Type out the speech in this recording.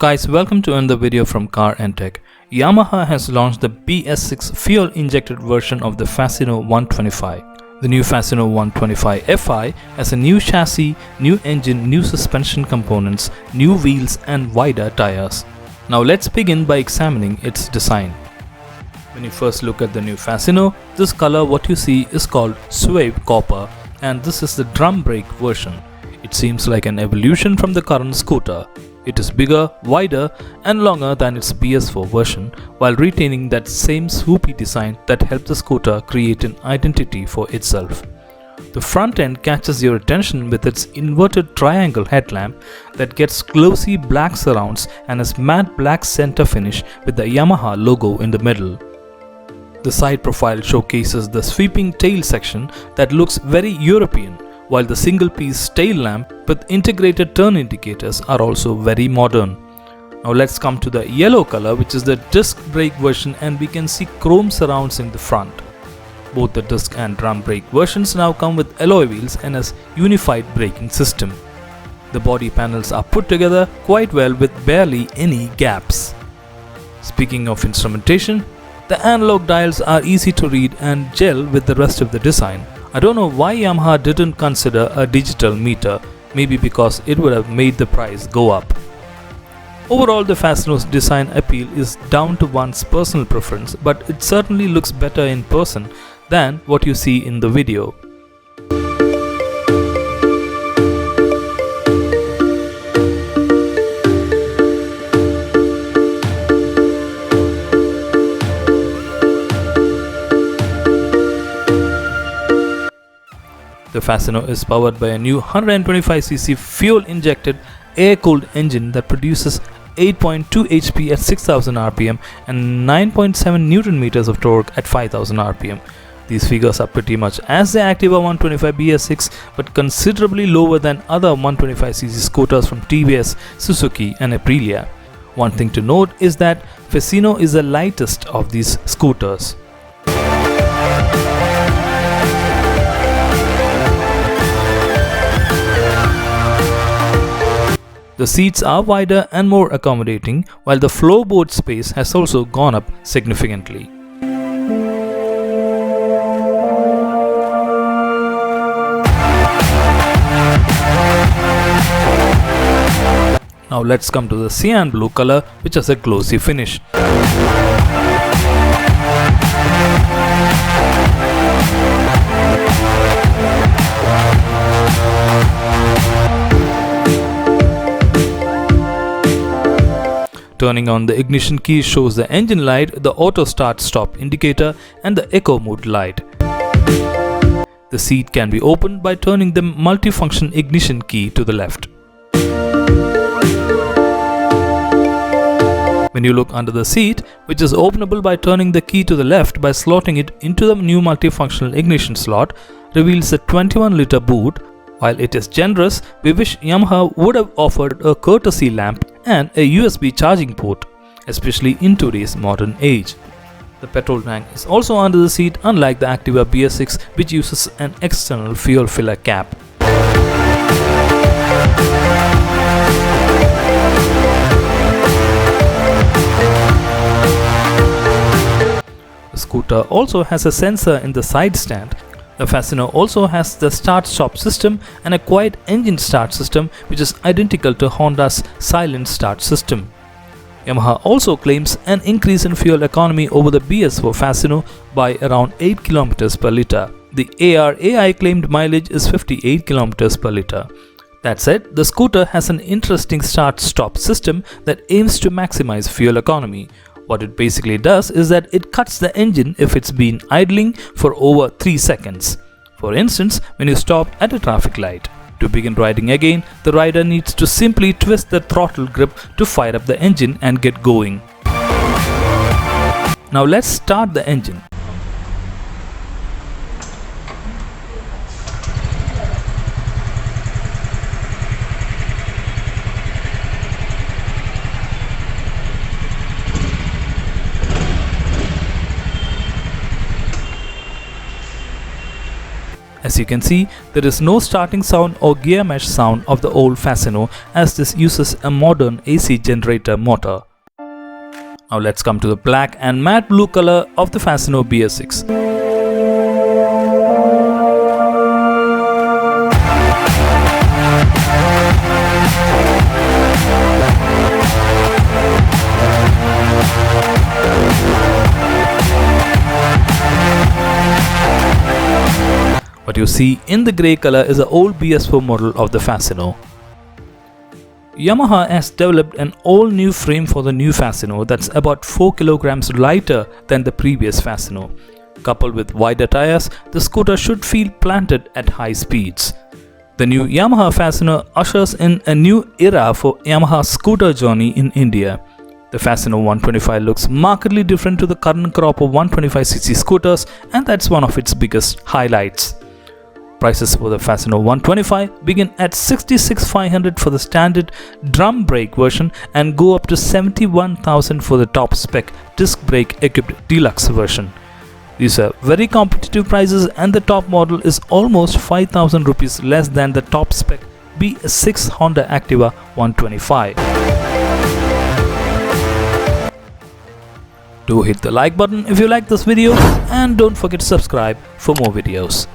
Guys, welcome to another video from Car and Tech. Yamaha has launched the BS6 fuel-injected version of the Fascino 125. The new Fascino 125 Fi has a new chassis, new engine, new suspension components, new wheels and wider tires. Now let's begin by examining its design. When you first look at the new Fascino, this color what you see is called suede copper, and this is the drum brake version. It seems like an evolution from the current scooter. It is bigger, wider and longer than its BS4 version, while retaining that same swoopy design that helped the scooter create an identity for itself. The front end catches your attention with its inverted triangle headlamp that gets glossy black surrounds and a matte black center finish with the Yamaha logo in the middle. The side profile showcases the sweeping tail section that looks very European, while the single-piece tail lamp with integrated turn indicators are also very modern. Now let's come to the yellow color, which is the disc brake version, and we can see chrome surrounds in the front. Both the disc and drum brake versions now come with alloy wheels and a unified braking system. The body panels are put together quite well with barely any gaps. Speaking of instrumentation, the analog dials are easy to read and gel with the rest of the design. I don't know why Yamaha didn't consider a digital meter, maybe because it would have made the price go up. Overall, the Fascino's design appeal is down to one's personal preference, but it certainly looks better in person than what you see in the video. The Fascino is powered by a new 125cc fuel-injected air-cooled engine that produces 8.2 HP at 6000 rpm and 9.7 Nm of torque at 5000 rpm. These figures are pretty much as the Activa 125 BS6, but considerably lower than other 125cc scooters from TVS, Suzuki and Aprilia. One thing to note is that Fascino is the lightest of these scooters. The seats are wider and more accommodating, while the floorboard space has also gone up significantly. Now let's come to the cyan blue color, which has a glossy finish. Turning on the ignition key shows the engine light, the auto start stop indicator and the eco mode light. The seat can be opened by turning the multifunction ignition key to the left. When you look under the seat, which is openable by turning the key to the left by slotting it into the new multifunctional ignition slot, reveals a 21-liter boot. While it is generous, we wish Yamaha would have offered a courtesy lamp and a USB charging port, especially in today's modern age. The petrol tank is also under the seat, unlike the Activa BS6, which uses an external fuel filler cap. The scooter also has a sensor in the side stand. The Fascino also has the start-stop system and a quiet engine start system, which is identical to Honda's silent start system. Yamaha also claims an increase in fuel economy over the BS4 Fascino by around 8 km per liter. The ARAI claimed mileage is 58 km per liter. That said, the scooter has an interesting start-stop system that aims to maximize fuel economy. What it basically does is that it cuts the engine if it's been idling for over 3 seconds. For instance, when you stop at a traffic light. To begin riding again, the rider needs to simply twist the throttle grip to fire up the engine and get going. Now let's start the engine. As you can see, there is no starting sound or gear mesh sound of the old Fascino, as this uses a modern AC generator motor. Now let's come to the black and matte blue color of the Fascino BS6. What you see in the grey color is the old BS4 model of the Fascino. Yamaha has developed an all-new frame for the new Fascino that's about 4 kilograms lighter than the previous Fascino. Coupled with wider tires, the scooter should feel planted at high speeds. The new Yamaha Fascino ushers in a new era for Yamaha's scooter journey in India. The Fascino 125 looks markedly different to the current crop of 125cc scooters, and that's one of its biggest highlights. Prices for the Fascino 125 begin at 66,500 for the standard drum brake version and go up to 71,000 for the top spec disc brake equipped deluxe version. These are very competitive prices, and the top model is almost 5,000 rupees less than the top spec BS6 Honda Activa 125. Do hit the like button if you like this video, and don't forget to subscribe for more videos.